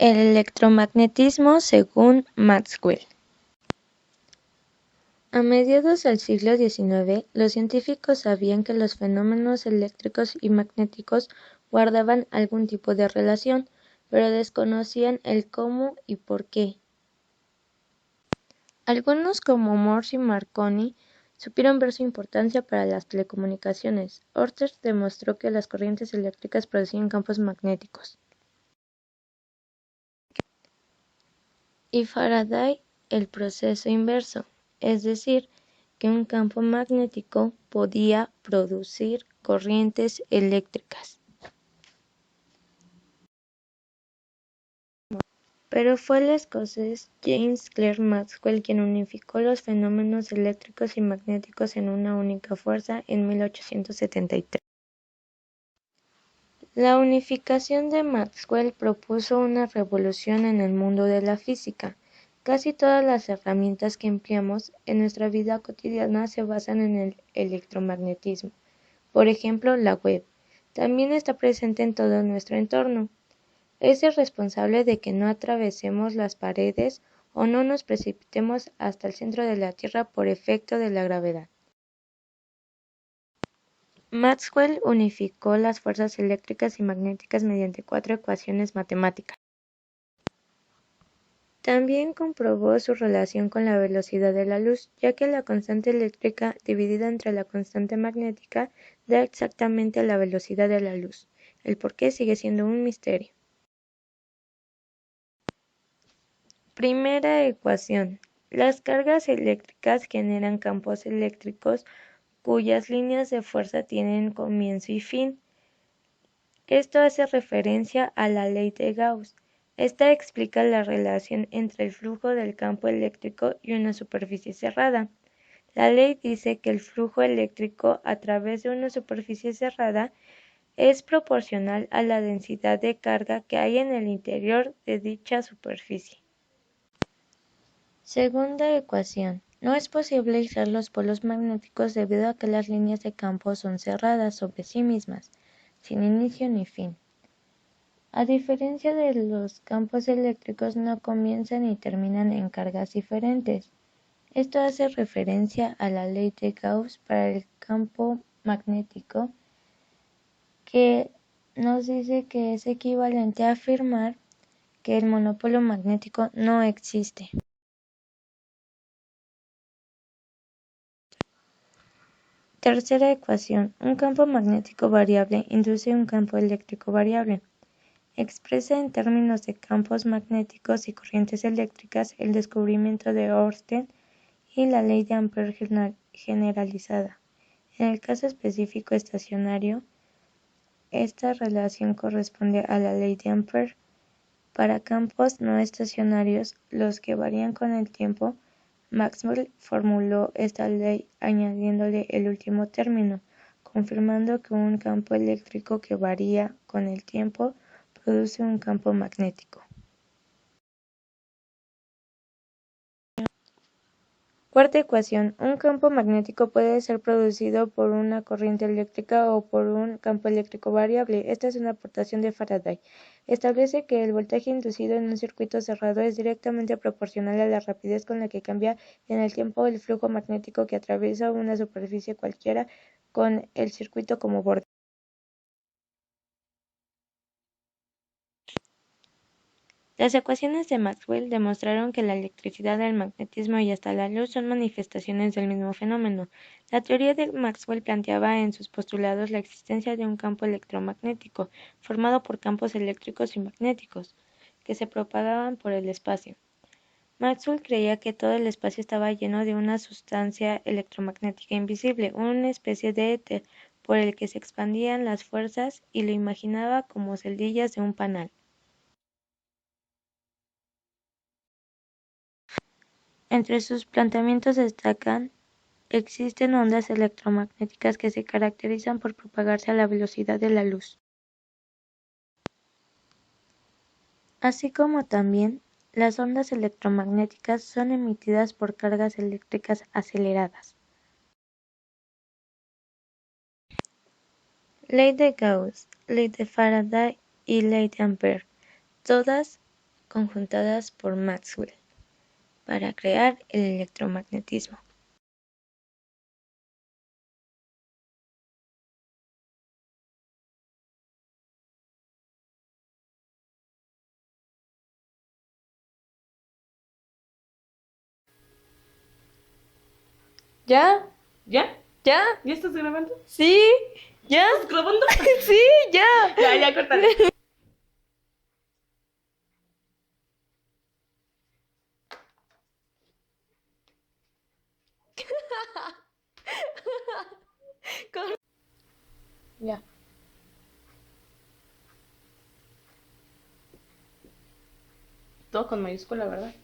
El electromagnetismo según Maxwell. A mediados del siglo XIX, los científicos sabían que los fenómenos eléctricos y magnéticos guardaban algún tipo de relación, pero desconocían el cómo y por qué. Algunos, como Morse y Marconi, supieron ver su importancia para las telecomunicaciones. Oerter demostró que las corrientes eléctricas producían campos magnéticos. Y Faraday el proceso inverso, es decir, que un campo magnético podía producir corrientes eléctricas. Pero fue el escocés James Clerk Maxwell quien unificó los fenómenos eléctricos y magnéticos en una única fuerza en 1873. La unificación de Maxwell propuso una revolución en el mundo de la física. Casi todas las herramientas que empleamos en nuestra vida cotidiana se basan en el electromagnetismo. Por ejemplo, la web. También está presente en todo nuestro entorno. Es el responsable de que no atravesemos las paredes o no nos precipitemos hasta el centro de la Tierra por efecto de la gravedad. Maxwell unificó las fuerzas eléctricas y magnéticas mediante 4 ecuaciones matemáticas. También comprobó su relación con la velocidad de la luz, ya que la constante eléctrica dividida entre la constante magnética da exactamente la velocidad de la luz. El porqué sigue siendo un misterio. Primera ecuación. Las cargas eléctricas generan campos eléctricos cuyas líneas de fuerza tienen comienzo y fin. Esto hace referencia a la ley de Gauss. Esta explica la relación entre el flujo del campo eléctrico y una superficie cerrada. La ley dice que el flujo eléctrico a través de una superficie cerrada es proporcional a la densidad de carga que hay en el interior de dicha superficie. Segunda ecuación. No es posible aislar los polos magnéticos debido a que las líneas de campo son cerradas sobre sí mismas, sin inicio ni fin. A diferencia de los campos eléctricos, no comienzan y terminan en cargas diferentes. Esto hace referencia a la ley de Gauss para el campo magnético, que nos dice que es equivalente a afirmar que el monopolo magnético no existe. Tercera ecuación. Un campo magnético variable induce un campo eléctrico variable. Expresa en términos de campos magnéticos y corrientes eléctricas el descubrimiento de Ørsted y la ley de Ampère generalizada. En el caso específico estacionario, esta relación corresponde a la ley de Ampère. Para campos no estacionarios, los que varían con el tiempo, Maxwell formuló esta ley añadiéndole el último término, confirmando que un campo eléctrico que varía con el tiempo produce un campo magnético. Cuarta ecuación. Un campo magnético puede ser producido por una corriente eléctrica o por un campo eléctrico variable. Esta es una aportación de Faraday. Establece que el voltaje inducido en un circuito cerrado es directamente proporcional a la rapidez con la que cambia en el tiempo el flujo magnético que atraviesa una superficie cualquiera con el circuito como borde. Las ecuaciones de Maxwell demostraron que la electricidad, el magnetismo y hasta la luz son manifestaciones del mismo fenómeno. La teoría de Maxwell planteaba en sus postulados la existencia de un campo electromagnético, formado por campos eléctricos y magnéticos, que se propagaban por el espacio. Maxwell creía que todo el espacio estaba lleno de una sustancia electromagnética invisible, una especie de éter, por el que se expandían las fuerzas, y lo imaginaba como celdillas de un panal. Entre sus planteamientos destacan: existen ondas electromagnéticas que se caracterizan por propagarse a la velocidad de la luz, así como también las ondas electromagnéticas son emitidas por cargas eléctricas aceleradas. Ley de Gauss, ley de Faraday y ley de Ampère, todas conjuntadas por Maxwell para crear el electromagnetismo. ¿Ya? ¿Ya? ¿Ya? ¿Ya estás grabando? ¿Sí? ¿Ya? ¿Estás grabando? Sí, ya. Ya, córtale. Ya. Todo con mayúscula, ¿verdad?